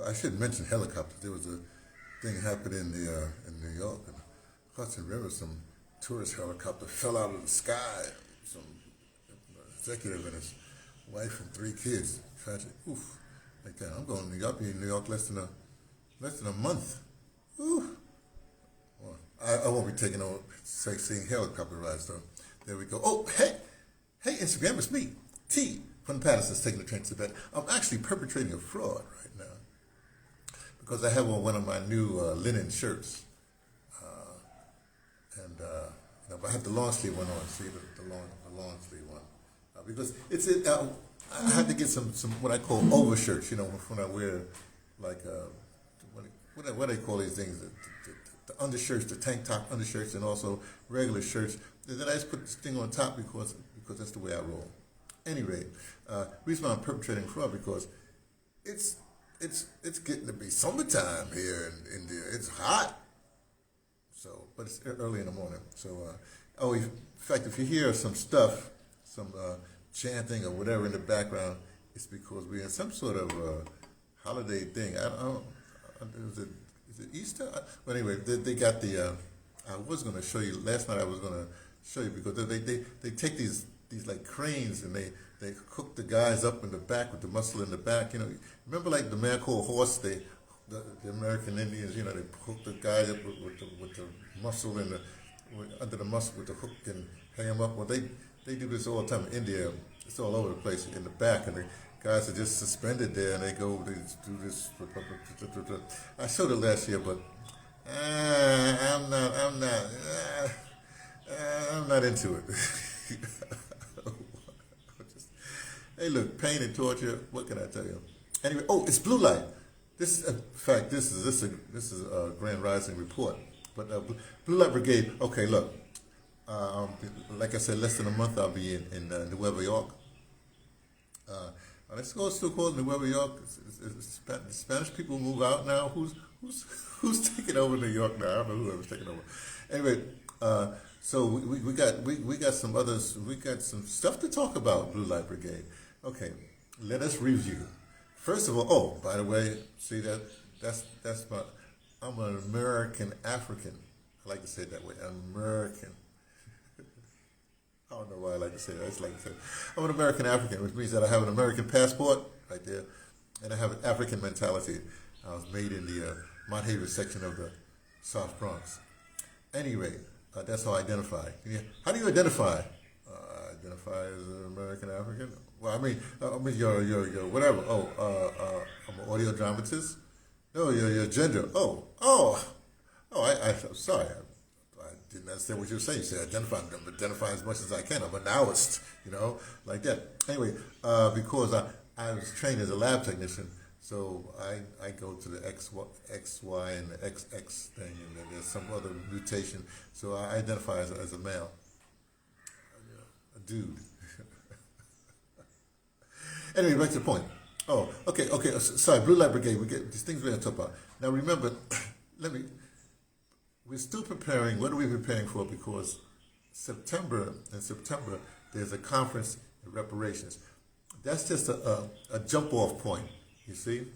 I should mention helicopters. There was a thing happened in New York, in Hudson River. Some tourist helicopter fell out of the sky. Some executive and his wife and three kids. Tragic. Oof. Like that. I'm going to New York. Be in New York less than a month. Ooh. Well, I won't be taking on sightseeing helicopter rides though. There we go. Oh, hey, Instagram, it's me, T from Patterson's taking the train to Tibet. I'm actually perpetrating a fraud right now because I have on one of my new linen shirts, but I have the long sleeve one on. See the long sleeve one because I had to get some what I call overshirts. When I wear like what do they call these things? The undershirts, the tank top undershirts, and also regular shirts. Then I just put this thing on top because that's the way I roll. Anyway, reason why I'm perpetrating fraud because it's getting to be summertime here in India. It's hot. So, but it's early in the morning. So, in fact, if you hear some stuff, some chanting or whatever in the background, it's because we're in some sort of holiday thing. I don't. Is it Easter? But anyway, they got the. I was going to show you last night. I was going to show you because they take these like cranes and they hook the guys up in the back with the muscle in the back. Remember like the man called Horse. The American Indians, they hook the guy up with the muscle and under the muscle with the hook and hang him up. Well, they do this all the time in India. It's all over the place in the back, and the guys are just suspended there, and they do this. I showed it last year, but I'm not into it. Hey, look, pain and torture. What can I tell you? Anyway, it's blue light. This is, in fact, this is a Grand Rising report. But Blue Light Brigade. Okay, look. Like I said, less than a month I'll be in New York. Let's go still called New York. The Spanish people move out now. Who's taking over New York now? I don't know whoever's taking over. Anyway, so we got some others. We got some stuff to talk about. Blue Light Brigade. Okay, let us review. First of all, by the way, see that's my. I'm an American African. I like to say it that way. American. I don't know why I like to say that. I just like to say I'm an American African, which means that I have an American passport right there, and I have an African mentality. I was made in the Mount Haven section of the South Bronx. Anyway, that's how I identify. How do you identify? Identify as an American African? Well, I mean, you're whatever. I'm an audio dramatist. No, your gender. I'm sorry. I didn't understand what you were saying. You said identify as much as I can. I'm a nowist, like that. Anyway, because I was trained as a lab technician, so I go to the XY and the XX thing, and there's some other mutation. So I identify as a male, a dude. Anyway, back to the point. Oh, okay. Sorry, Blue Light Brigade. We get these things we're going to talk about. Now, remember, we're still preparing. What are we preparing for? Because in September, there's a conference in reparations. That's just a jump-off point, you see?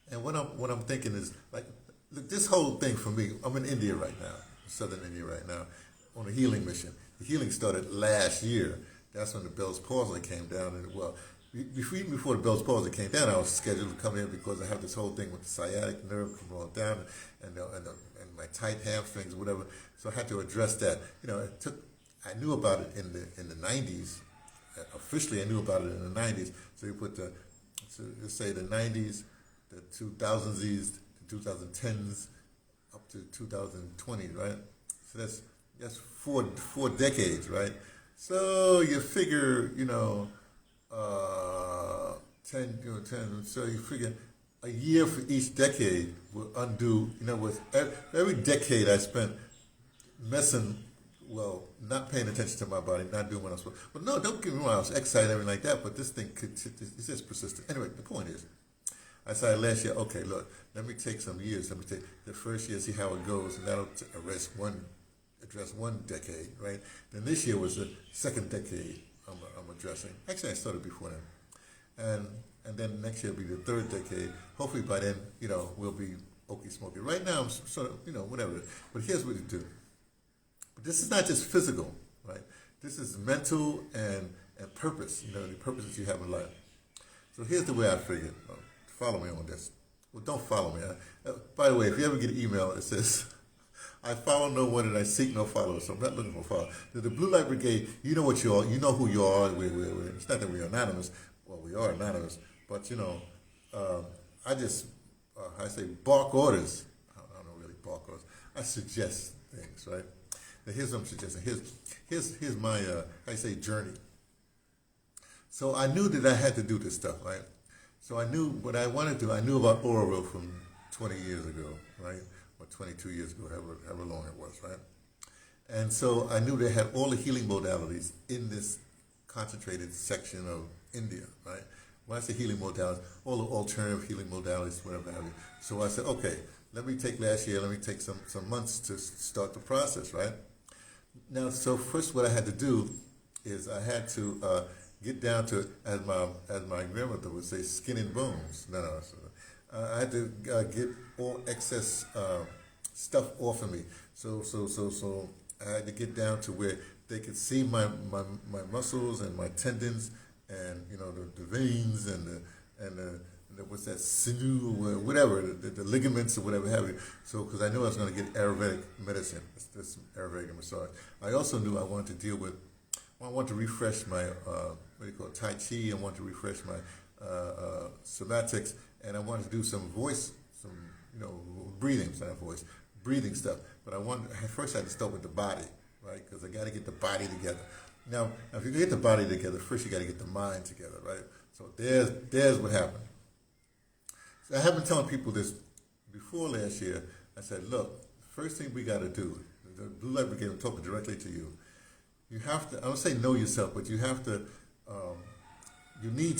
And what I'm thinking is, like, look, this whole thing for me, I'm in India right now, southern India right now, on a healing mission. The healing started last year. That's when the Bell's palsy came down. And even before the Bell's palsy came down, I was scheduled to come here because I have this whole thing with the sciatic nerve coming on down and my tight hamstrings, whatever. So I had to address that. I knew about it in the 90s. Officially, I knew about it in the 90s. So you put let's say the 90s, the 2000s, the 2010s, up to 2020, right? So that's four decades, right? So you figure, 10, so you figure a year for each decade will undo, with every decade I spent not paying attention to my body, not doing what I'm supposed to. But no, don't get me wrong, I was excited and everything like that, but this thing it's just persistent. Anyway, the point is, I decided last year, okay, look, let me take some years. Let me take the first year, see how it goes, and that'll address one decade, right? Then this year was the second decade I'm addressing. Actually, I started before then. And and then next year will be the third decade. Hopefully by then, we'll be okie smoky. Right now, I'm sort of, whatever. But here's what you do. But this is not just physical, right? This is mental and purpose, the purposes you have in life. So here's the way I figured. Follow me on this. Well, don't follow me. By the way, if you ever get an email, it says, I follow no one and I seek no followers, so I'm not looking for followers. The Blue Light Brigade, you know what you are, you know who you are. It's not that we're anonymous. Well, we are anonymous, but I just, I say bark orders. I don't really bark orders. I suggest things, right? Now here's what I'm suggesting. Here's my, journey. So I knew that I had to do this stuff, right? So I knew what I wanted to do. I knew about Oral from 20 years ago, right? Or 22 years ago, however long it was, right? And so I knew they had all the healing modalities in this concentrated section of India, right? When I say healing modalities, all the alternative healing modalities, whatever have you. So I said, okay, let me take some months to start the process, right? Now, so first what I had to do is I had to get down to, as my grandmother would say, skin and bones. I had to get all excess stuff off of me. So I had to get down to where they could see my muscles and my tendons and the veins and the what's that, sinew or whatever, the ligaments or whatever have you. So because I knew I was going to get Ayurvedic medicine, this Ayurvedic massage. I also knew I wanted to deal with. I want to refresh my Tai Chi. I want to refresh my somatics, and I wanted to do some voice, breathing, breathing stuff. But first I had to start with the body, right? Because I got to get the body together. Now, if you get the body together, first you got to get the mind together, right? So there's what happened. So I have been telling people this before last year. I said, look, first thing we got to do, the Blue Light Brigade, I'm talking directly to you. You have to, I don't say know yourself, but you have to, you need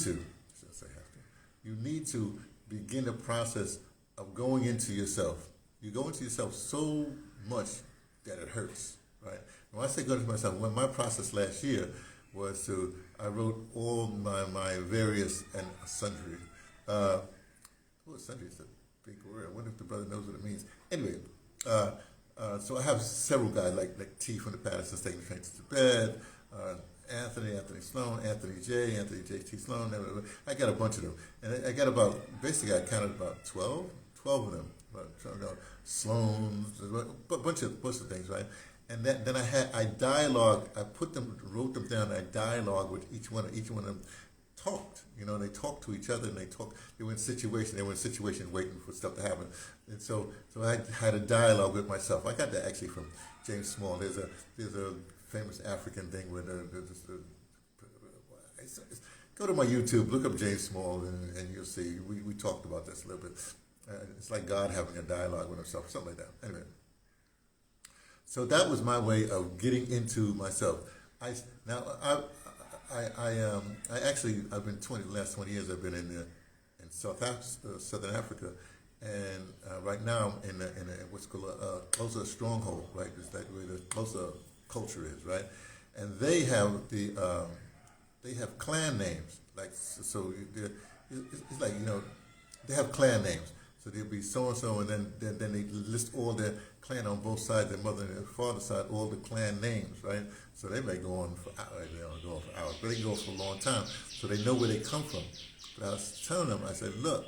to begin the process of going into yourself. You go into yourself so much that it hurts, right? When I say go into myself, when my process last year was I wrote all my various and sundry. Sundry is a big word. I wonder if the brother knows what it means. Anyway, so I have several guys like T from the Patterson Taking the Trains to Bed, Anthony Sloan, Anthony J.T. Sloan. I got a bunch of them. And I got I counted about 12 of them. Sloan, a bunch of things, right? And then I dialogue, wrote them down, I dialogue with each one of them talked. They talked to each other and they were in situation waiting for stuff to happen. And so I had a dialogue with myself. I got that actually from James Small. There's a famous African thing where go to my YouTube, look up James Small, and you'll see. We talked about this a little bit. It's like God having a dialogue with himself, something like that. Anyway, so that was my way of getting into myself. I've been the last 20 years I've been in Southern Africa, and right now I'm in what's called a Xhosa stronghold, right? It's that where the Xhosa culture is, right? And they have clan names, it's like they have clan names. So there'll be so and so, and then they list all their clan on both sides, their mother and their father's side, all the clan names, right? So they may go on for hours, but they can go for a long time. So they know where they come from. But I was telling them, I said, look,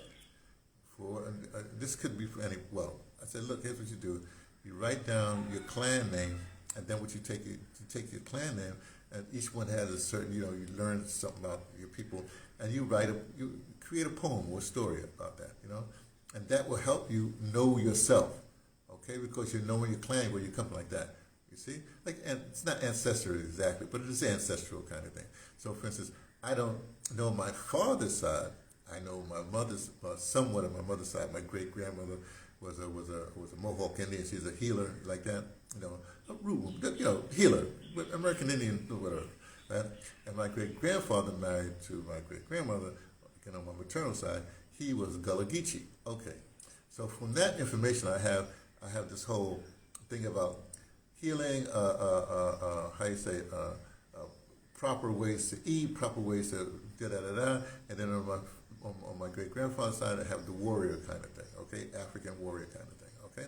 this could be for any. Well, I said, look, here's what you do: you write down your clan name, and then what you take your clan name, and each one has a certain, you learn something about your people, and you create a poem or a story about that, and that will help you know yourself, okay? Because you're knowing your clan, where you come from, like that. You see, and it's not ancestral exactly, but it is ancestral kind of thing. So, for instance, I don't know my father's side. I know my mother's, somewhat of my mother's side. My great grandmother was a Mohawk Indian. She's a healer like that, a root, healer, American Indian, whatever. Right? And my great grandfather married to my great grandmother, on my maternal side. He was Gullah Geechee. Okay, so from that information I have this whole thing about healing. Proper ways to eat, proper ways to and then on great grandfather's side, I have the warrior kind of thing, okay, African warrior kind of thing, okay.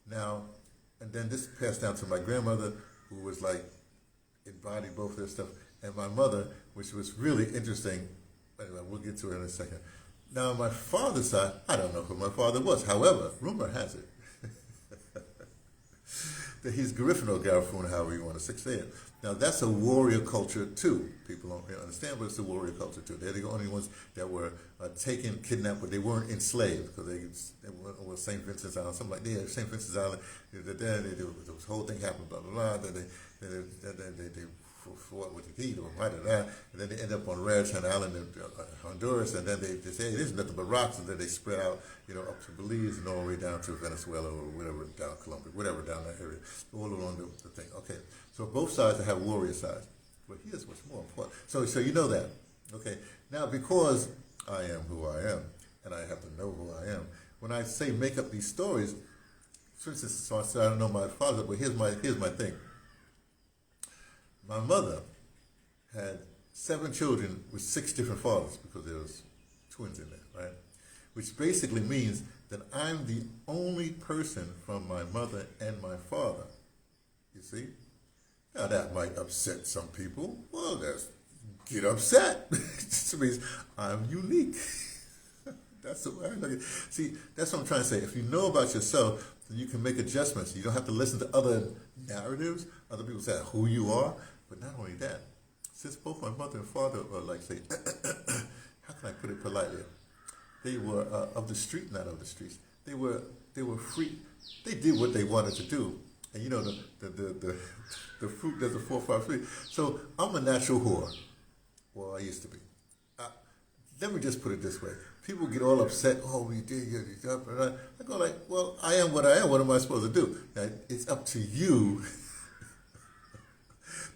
Now, and then this passed down to my grandmother, who was like embodied both of this stuff, and my mother, which was really interesting. Anyway, we'll get to it in a second. Now, on my father's side, I don't know who my father was. However, rumor has it that he's Garifuna, Garifuna, however you want to say it. Now, that's a warrior culture too. People don't really understand, but it's a warrior culture too. They're the only ones that were taken, kidnapped, but they weren't enslaved, because they were St. Vincent's Island, something like that. Yeah, St. Vincent's Island. This whole thing happened, blah, blah, blah. Then they fought with the heat or right or that, and then they end up on Rareton Island in Honduras, and then they say, hey, there's nothing but rocks, and then they spread out, up to Belize and all the way down to Venezuela or whatever, down Colombia, whatever, down that area, all along the thing. Okay, so both sides have warrior sides, but here's what's more important. So you know that, okay? Now, because I am who I am, and I have to know who I am, when I say make up these stories, for instance, so I said I don't know my father, but here's my thing. My mother had 7 children with 6 different fathers, because there was twins in there, right? Which basically means that I'm the only person from my mother and my father. You see? Now that might upset some people. Well, get upset. It means I'm unique. That's the way I look at it. See, that's what I'm trying to say. If you know about yourself, then you can make adjustments. You don't have to listen to other narratives. Other people say who you are. But not only that, since both my mother and father are like, say, how can I put it politely? They were of the street, not of the streets. They were free. They did what they wanted to do. And the fruit doesn't fall far free. So I'm a natural whore. Well, I used to be. Let me just put it this way. People get all upset. Oh, we did. I go like, well, I am what I am. What am I supposed to do? Now, it's up to you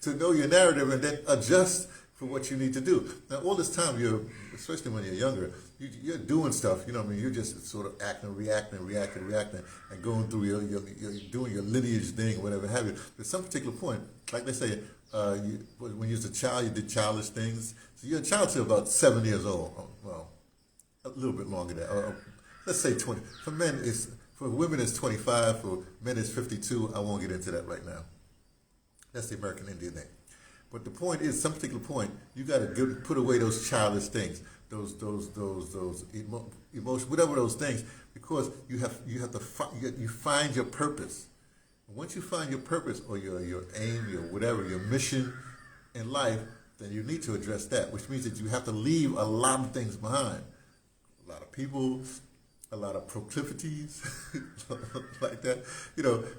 to know your narrative and then adjust for what you need to do. Now, all this time, especially when you're younger, you're doing stuff, you know what I mean? You're just sort of acting, reacting, and going through you're doing your lineage thing, whatever have you. At some particular point, like they say, when you was a child, you did childish things. So you're a child till about 7 years old. Well, a little bit longer than that. Let's say 20. For women, it's 25. For men, it's 52. I won't get into that right now. That's the American Indian thing. But the point is, some particular point, you got to put away those childish things, those emotions, whatever those things, because you find your purpose. And once you find your purpose or your aim, your whatever, your mission in life, then you need to address that, which means that you have to leave a lot of things behind, a lot of people, a lot of proclivities, like that.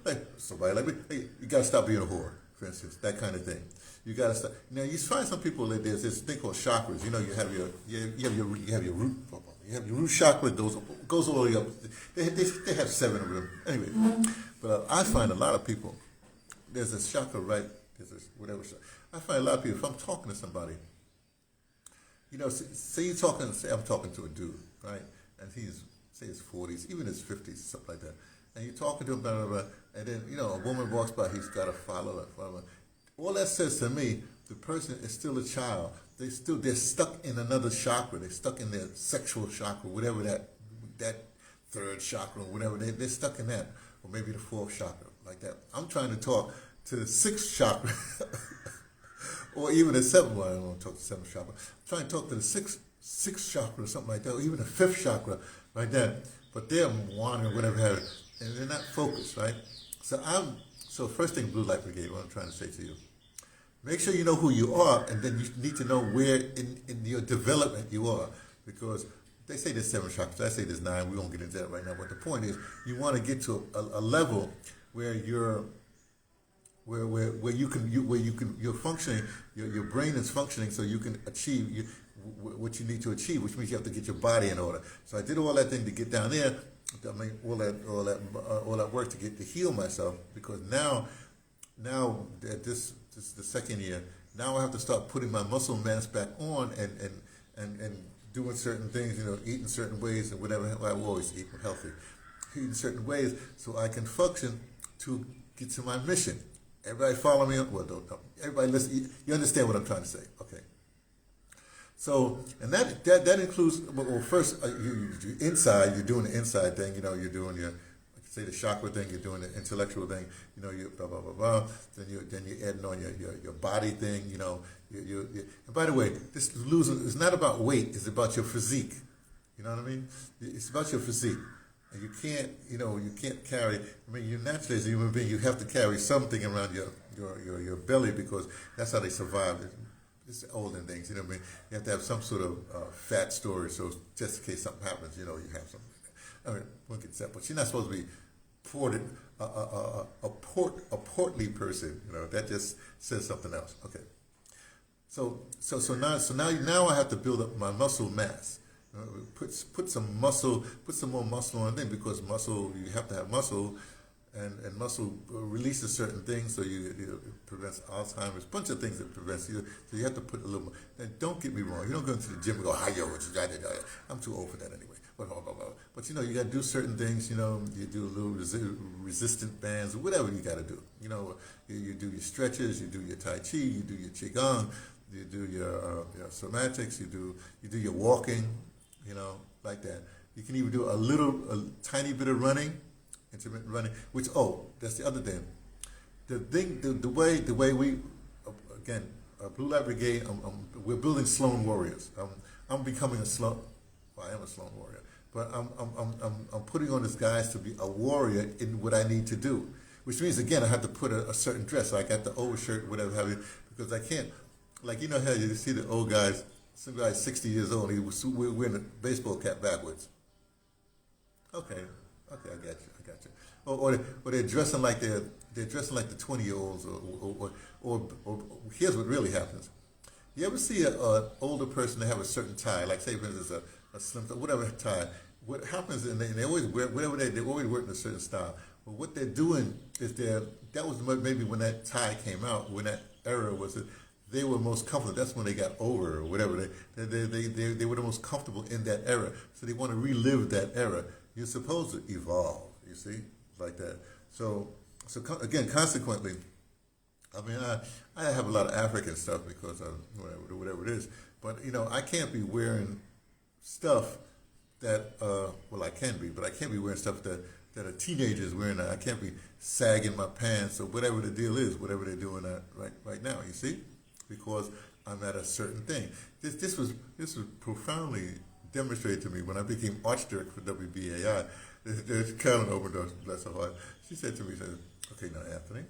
Like somebody like me, hey, you got to stop being a whore. For instance, that kind of thing. You got to start. Now you find some people that there's this thing called chakras. You have your root chakra goes all the way up. They have 7 of them anyway. But I find a lot of people. There's a chakra, right? There's a whatever. I find a lot of people. If I'm talking to somebody, say I'm talking to a dude, right? And he's say his 40s, even his 50s, something like that. And you're talking to him, blah, blah, blah, and then, a woman walks by, he's got a follow. All that says to me, the person is still a child. They're stuck in another chakra. They're stuck in their sexual chakra, whatever that 3rd chakra, whatever. They're stuck in that, or maybe the 4th chakra, like that. I'm trying to talk to the 6th chakra, or even the 7th one. I don't want to talk to the 7th chakra. I'm trying to talk to the 6th chakra, or something like that, or even the 5th chakra, like that. But they're wandering, whatever have it. And they're not focused, right? So first thing, Blue Light Brigade, what I'm trying to say to you, make sure you know who you are, and then you need to know where in your development you are, because they say there's 7 chakras, I say there's 9. We won't get into that right now. But the point is, you want to get to a level where you're functioning, your brain is functioning, so you can achieve what you need to achieve, which means you have to get your body in order. So I did all that thing to get down there. I mean, all that work to heal myself, because now that this is the 2nd year. Now I have to start putting my muscle mass back on and doing certain things, eating certain ways and whatever. I always eat healthy, eating certain ways so I can function to get to my mission. Everybody follow me? Well, don't. Everybody listen. You understand what I'm trying to say? Okay. So, and that includes, well, first, you inside, you're doing the inside thing, you're doing your, like say the chakra thing, you're doing the intellectual thing, you blah, blah, blah, blah. Then you're adding on your body thing, and by the way, this losing is not about weight, it's about your physique. You know what I mean? It's about your physique. And you can't carry, you naturally as a human being, you have to carry something around your belly because that's how they survive. It's olden things, you know what I mean? You have to have some sort of fat storage, so just in case something happens, you have something like that. I mean, one gets that, but you're not supposed to be a portly person, that just says something else. Okay. So now I have to build up my muscle mass. Put some more muscle on thing because muscle, you have to have muscle, and muscle releases certain things, so it prevents Alzheimer's, a bunch of things that prevents you. So you have to put a little more. And don't get me wrong, you don't go into the gym and go, hi yo, I'm too old for that anyway. But you got to do certain things. You do a little resistant bands or whatever you got to do. You do your stretches, you do your Tai Chi, you do your Qigong, you do your somatics, you do your walking. Like that. You can even do a tiny bit of running, intermittent running. Which that's the other thing. The way we again, Blue Light Brigade. We're building Sloan warriors. I'm becoming a Sloan. Well, I am a Sloan warrior, but I'm putting on this guys to be a warrior in what I need to do. Which means again, I have to put a certain dress. So I got the overshirt, whatever have you, because I can't. Like how you see the old guys. Some guy's 60 years old. He was wearing a baseball cap backwards. Okay, I got you. Or they're dressing like the 20-year-olds. Or here's what really happens. You ever see an older person that have a certain tie, like say for instance a slim, whatever tie. What happens, and they always wear whatever they always wear in a certain style. But what they're doing is that was maybe when that tie came out, when that era was it. They were most comfortable. That's when they got over or whatever. They were the most comfortable in that era. So they want to relive that era. You're supposed to evolve, you see, like that. So again, consequently, I have a lot of African stuff because of whatever it is. But I can't be wearing stuff that I can be, but I can't be wearing stuff that a teenager is wearing. I can't be sagging my pants or whatever the deal is, whatever they're doing right now. You see. Because I'm at a certain thing. This was profoundly demonstrated to me when I became arch director for WBAI. There's Carolyn Oberdorf, bless her heart. She said to me, okay, now Anthony,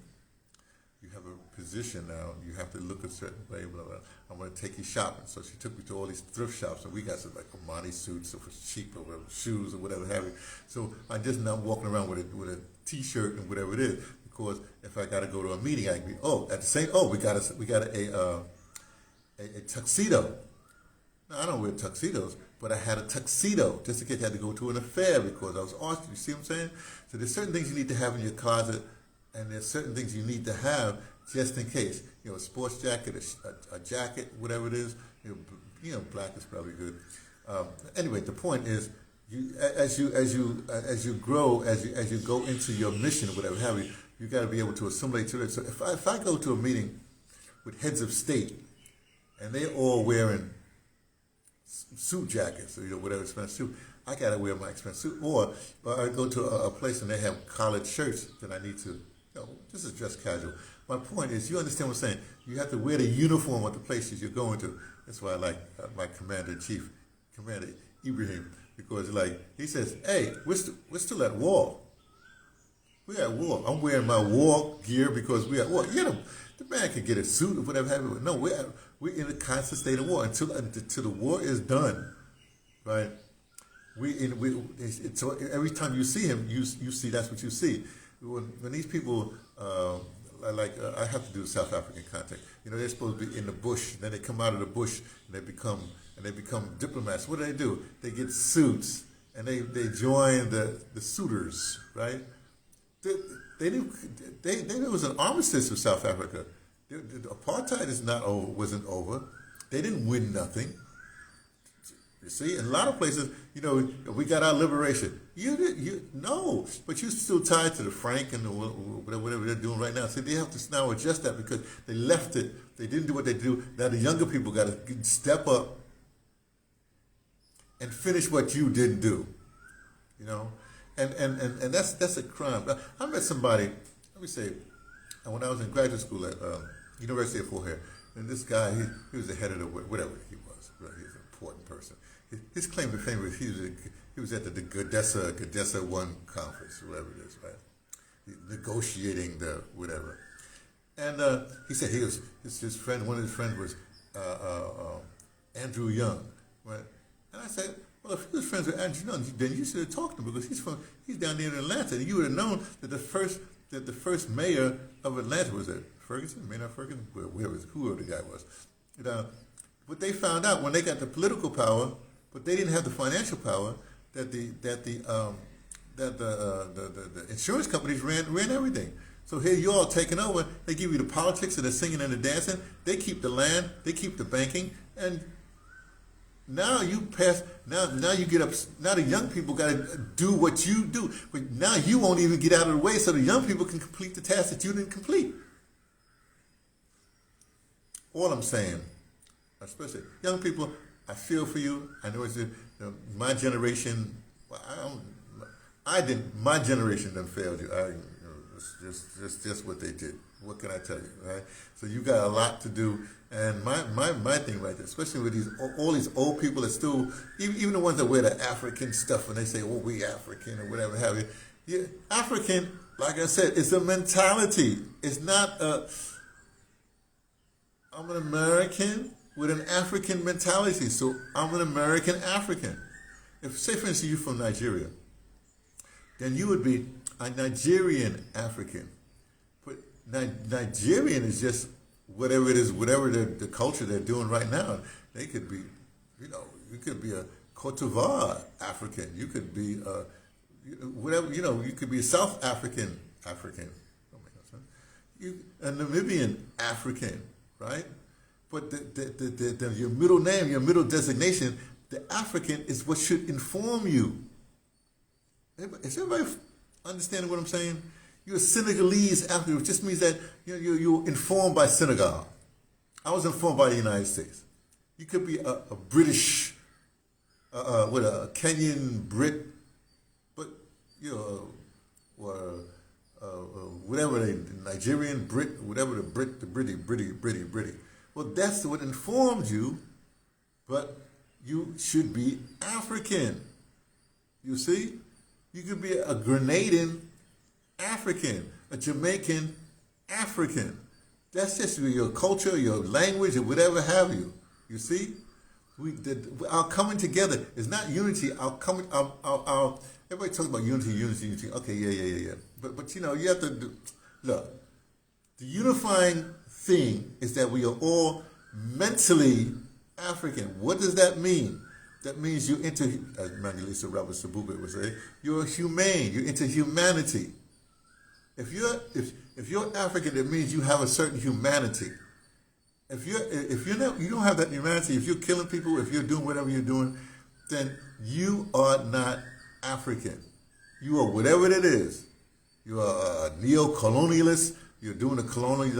you have a position now. You have to look a certain way. Blah, blah. I'm going to take you shopping. So she took me to all these thrift shops, and we got some like Armani suits or cheap or whatever, shoes or whatever have you. So I just now walking around with a T-shirt and whatever it is. Because if I got to go to a meeting, I can be we got a tuxedo. Now I don't wear tuxedos, but I had a tuxedo just in case I had to go to an affair because I was arch. You see what I'm saying? So there's certain things you need to have in your closet, and there's certain things you need to have just in case. A sports jacket, a jacket, whatever it is. Black is probably good. Anyway, the point is. As you grow, as you go into your mission, whatever have you, you got to be able to assimilate to it. So if I go to a meeting with heads of state, and they're all wearing suit jackets or whatever expensive suit, I got to wear my expensive suit. Or I go to a place and they have collared shirts, then I need to. This is just casual. My point is, you understand what I'm saying? You have to wear the uniform of the places you're going to. That's why I like my Commander-in-Chief, Commander Ibrahim. Because he says, hey, we're still at war. We're at war. I'm wearing my war gear because we're at war. The man can get a suit or whatever have you. No, we're in a constant state of war until the war is done, right? So every time you see him, you see that's what you see. When these people I have to do South African contact. They're supposed to be in the bush. Then they come out of the bush and they become diplomats. What do? They get suits and they join the suitors, right? They knew there was an armistice with South Africa. The apartheid wasn't over. They didn't win nothing. You see, in a lot of places, we got our liberation. No, but you're still tied to the franc and whatever they're doing right now. So they have to now adjust that because they left it. They didn't do what they do. Now the younger people got to step up and finish what you didn't do. You know, and that's a crime. I met somebody. Let me say, when I was in graduate school at University of Fort Hare, and this guy, he was the head of the whatever he was. Right? He was an important person. His claim to fame was he was at the Gadessa One conference, whatever it is, right? Negotiating the whatever. And he said his friend. One of his friends was Andrew Young, right? And I said, well, if he was friends with Andrew Young, then you should have talked to him because he's down there in Atlanta, and you would have known that the first mayor of Atlanta was Ferguson, Maynard Ferguson, whoever the guy was. But they found out when they got the political power, but they didn't have the financial power that the insurance companies ran everything. So here you all taking over. They give you the politics and the singing and the dancing. They keep the land. They keep the banking. And now you pass. Now you get up. Now the young people got to do what you do. But now you won't even get out of the way, so the young people can complete the task that you didn't complete. All I'm saying, especially young people, I feel for you. I know it's my generation. I didn't. My generation done failed you. It's just what they did. What can I tell you, right? So you got a lot to do. And my thing right there, especially with all these old people that still, even the ones that wear the African stuff and they say, oh, we African or whatever have you. Yeah, African, like I said, it's a mentality. It's not I'm an American with an African mentality. So I'm an American African. If, say for instance, you're from Nigeria, then you would be a Nigerian African. But Nigerian is just whatever it is, whatever the culture they're doing right now. They could be, you could be a Cote d'Ivoire African. You could be whatever, you could be a South African. A Namibian African, right? But your middle name, your middle designation, the African is what should inform you. Is everybody understanding what I'm saying? You're a Senegalese African, which just means that you're informed by Senegal. I was informed by the United States. You could be a British, with a Kenyan Brit, but or whatever Nigerian Brit, whatever the Britty. Well, that's what informed you, but you should be African. You see? You could be a Grenadian African, a Jamaican African. That's just your culture, your language, or whatever have you. You see? Our coming together is not unity. Everybody talks about unity. Okay, yeah. But you have to look. The unifying thing is that we are all mentally African. What does that mean? That means you're into, as Mangalisa Robert Sabube would say, you're humane. You're into humanity. If you're African, it means you have a certain humanity. If you don't have that humanity, if you're killing people, if you're doing whatever you're doing, then you are not African. You are whatever it is. You are a neo-colonialist. You're doing a colonial,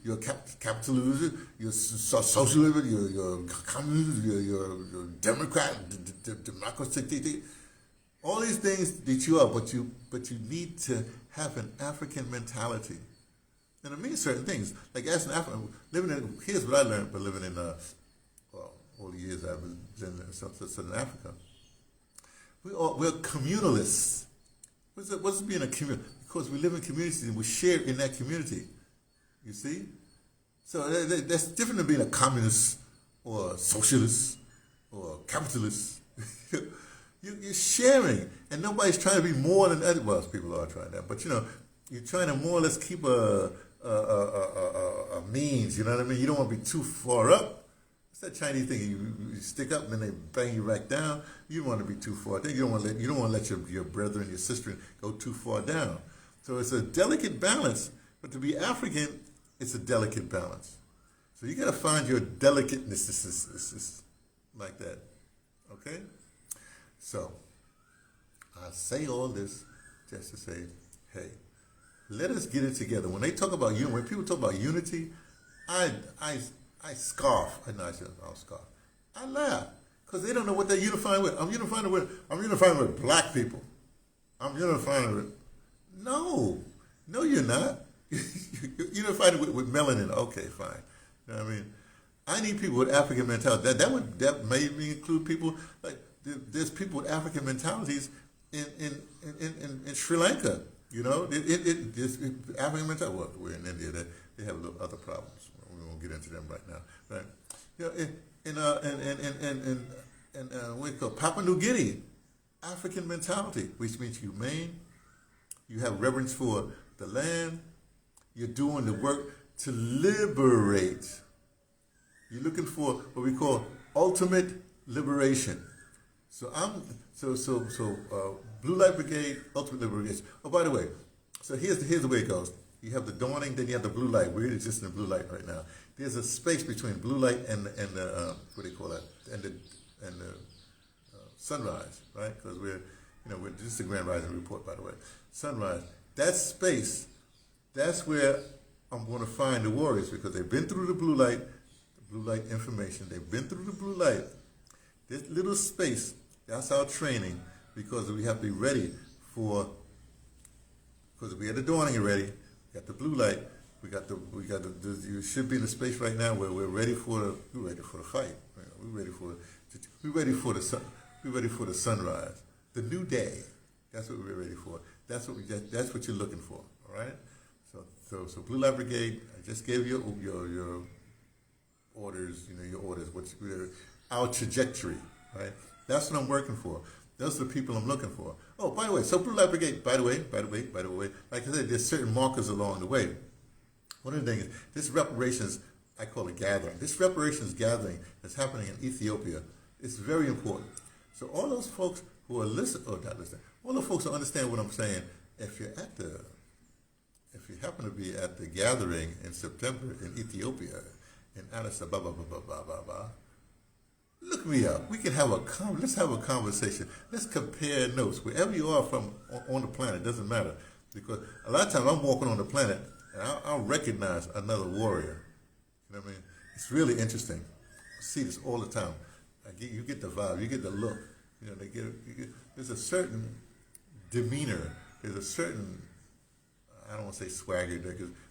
you're capitalism, you're socialism, you're communist, you're Democrat, democracy. All these things that you are, but you need to have an African mentality. And it means certain things. Like as an African, here's what I learned by living in, all the years I was in Southern Africa. We're communalists. What's being a community? Because we live in communities and we share in that community. You see? So that's different than being a communist or a socialist or a capitalist. You're sharing, and nobody's trying to be more than other. Well, people are trying that, but you're trying to more or less keep a means. You know what I mean? You don't want to be too far up. It's that Chinese thing. You stick up and then they bang you back down. You don't want to be too far down. You don't want to let your brother and your sister go too far down. So it's a delicate balance. But to be African, it's a delicate balance. So you got to find your delicateness. This is like that. Okay? So I say all this just to say, hey, let us get it together. When they talk about unity, when people talk about unity, I scoff. I know I shouldn't scoff. I laugh. Because they don't know what they're unifying with. I'm unifying with black people. I'm unifying with, no, you're not. You're unifying with melanin. Okay, fine. You know what I mean? I need people with African mentality. That may include people like there's people with African mentalities in Sri Lanka. You know, this African mentality. Well, we're in India. They have little other problems. We won't get into them right now. Right? You know, in what you call Papua New Guinea, African mentality, which means humane. You have reverence for the land. You're doing the work to liberate. You're looking for what we call ultimate liberation. So Blue Light Brigade, ultimate liberation. Oh, by the way, so here's the way it goes. You have the dawning, then you have the blue light. We're just in the blue light right now. There's a space between blue light and the what do you call that? And the sunrise, right? Because we're just the Grand Rising Report, by the way. Sunrise. That space. That's where I'm going to find the warriors because they've been through the blue light information. They've been through the blue light. This little space. That's our training because we have to be ready for. Because we had the dawning already. We got the blue light. We got the. You should be in a space right now where we're ready for the fight. We're ready for the sunrise, the new day. That's what we're ready for. That's what you're looking for. All right. So Blue Light Brigade. I just gave you your orders. Your orders. Our trajectory. Right. That's what I'm working for. Those are the people I'm looking for. Oh, by the way, so Blue Light Brigade. By the way, like I said, there's certain markers along the way. One of the things, this reparations, I call it gathering. This reparations gathering that's happening in Ethiopia is very important. So all those folks who are not listening, all the folks who understand what I'm saying, if you happen to be at the gathering in September in Ethiopia, in Addis Ababa, look me up. We can let's have a conversation. Let's compare notes. Wherever you are from on the planet, doesn't matter. Because a lot of times I'm walking on the planet and I'll recognize another warrior. You know what I mean? It's really interesting. I see this all the time. You get the vibe, you get the look. There's a certain demeanor. There's a certain, I don't want to say swagger,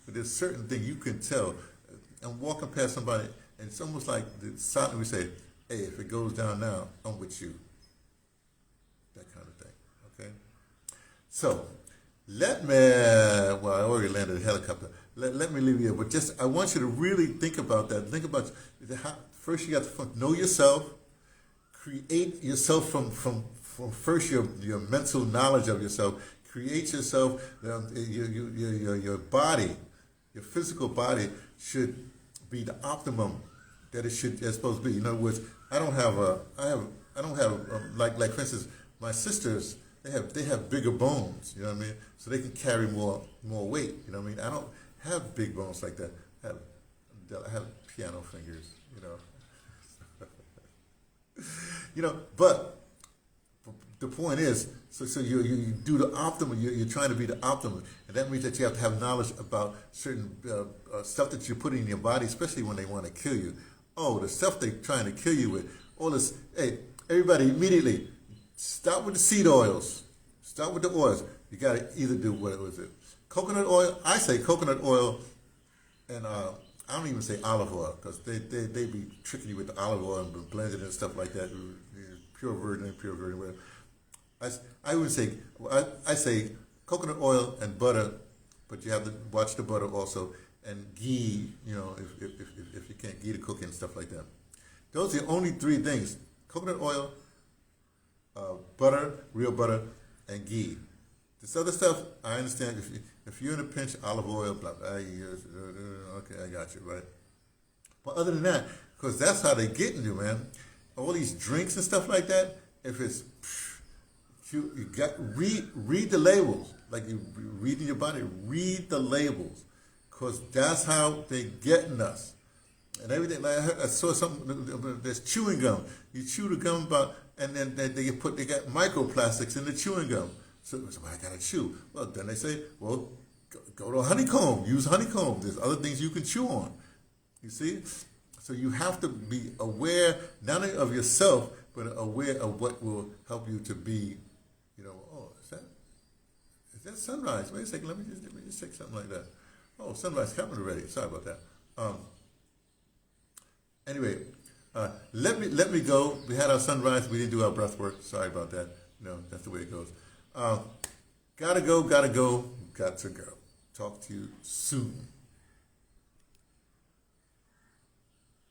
but there's a certain thing you can tell. I'm walking past somebody and it's almost like the silent we say, hey, if it goes down now, I'm with you. That kind of thing, okay? So, I already landed a helicopter. Let me leave you here, but I want you to really think about that. Think about first you got to know yourself, create yourself from first your mental knowledge of yourself, create yourself, your body, your physical body should be the optimum that it's supposed to be. In other words, like for instance, my sisters, they have bigger bones, you know what I mean? So they can carry more weight, you know what I mean? I don't have big bones like that. I have piano fingers, but the point is, so you do the optimum, you're trying to be the optimum, and that means that you have to have knowledge about certain stuff that you're putting in your body, especially when they want to kill you. Oh, the stuff they're trying to kill you with, all this, hey, everybody immediately, stop with the seed oils. Start with the oils. You got to either do, what was it? Coconut oil. I say coconut oil, and I don't even say olive oil because they be tricking you with the olive oil and blending it and stuff like that. Pure virgin, whatever. I would say, I say coconut oil and butter, but you have to watch the butter also, and ghee, if you can't, ghee to cook and stuff like that. Those are the only three things: coconut oil, butter, real butter, and ghee. This other stuff, I understand. If you're in a pinch, olive oil, blah blah. Okay, I got you, right? But other than that, because that's how they getting you, man. All these drinks and stuff like that. If it's you got read the labels, like you reading your body. Read the labels, because that's how they getting us. And everything. Like I saw something. There's chewing gum. You chew the gum about, and then they got microplastics in the chewing gum. So I gotta chew. Well, then they say, well, go to a honeycomb. Use honeycomb. There's other things you can chew on. You see? So you have to be aware not only of yourself, but aware of what will help you to be, you know, oh, is that sunrise? Wait a second, let me just take something like that. Oh, sunrise coming already. Sorry about that. Anyway, let me go. We had our sunrise. We didn't do our breath work. Sorry about that. No, that's the way it goes. Gotta go. Got to go. Talk to you soon.